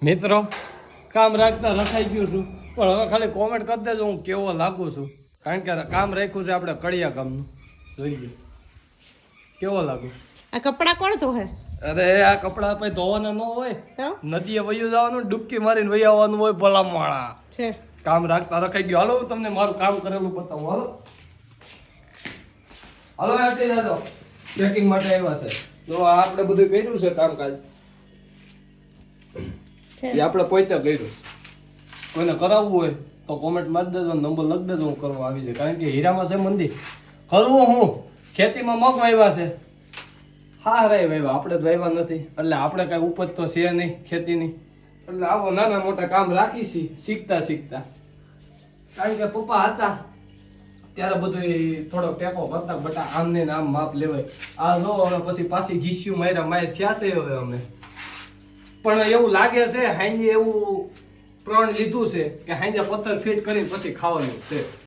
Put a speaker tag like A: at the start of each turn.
A: મિત્રો કામ રાખતા રખાઈ ગયું છું, પણ હવે ખાલી કોમેન્ટ કરી દેજો હું કેવો લાગુ છું. કારણ કે કામ રાખ્યું છે આપણે કડિયા કામનું. જોઈ લો કેવો લાગુ.
B: આ કપડા કોણ ધોહે?
A: અરે આ કપડા પછી ધોવાના ન હોય,
B: તો
A: નદીએ વયું જવાનું, ડૂબકી મારીને વહી આવવાનું હોય. ભલામણા
B: છે
A: કામ રાખતા રખાઈ ગયું. હાલો હું તમને મારું કામ કરેલું બતાવું. હાલો હાલો આટી દાદો ચેકિંગ માટે આવ્યા છે. જો આ આપણે બધું કર્યું છે કામકાજ,
B: છે
A: એ આપણે પોતે કર્યું. કોઈને કરાવવું હોય તો કોમેન્ટ મારી દેજો, નંબર લખી દેજો, હું કરવા આવી જાય. કારણ કે હીરામાં છે મંદી. કરવું હું ખેતીમાં મગ વાવ્યા છે, હા રે વાવ્યા, આપણે જ વાવ્યા નથી. એટલે આપણે કાંઈ ઉપજ તો છે નહીં ખેતીની. એટલે આવો નાના મોટા કામ રાખી છીએ શીખતા શીખતા. કારણ કે પપ્પા હતા ત્યારે બધું થોડોક ટેકો કરતા, બટા આમ ને આમ માપ લેવાય. આ જો હવે પછી પાછી ઘીસ્યું માર્યા માર થયા છે હવે અમે. પણ એવું લાગે છે હાંજે એવું પ્રણ લીધું છે કે હાંજે પથ્થર ફિટ કરીને પછી ખાવાનું છે.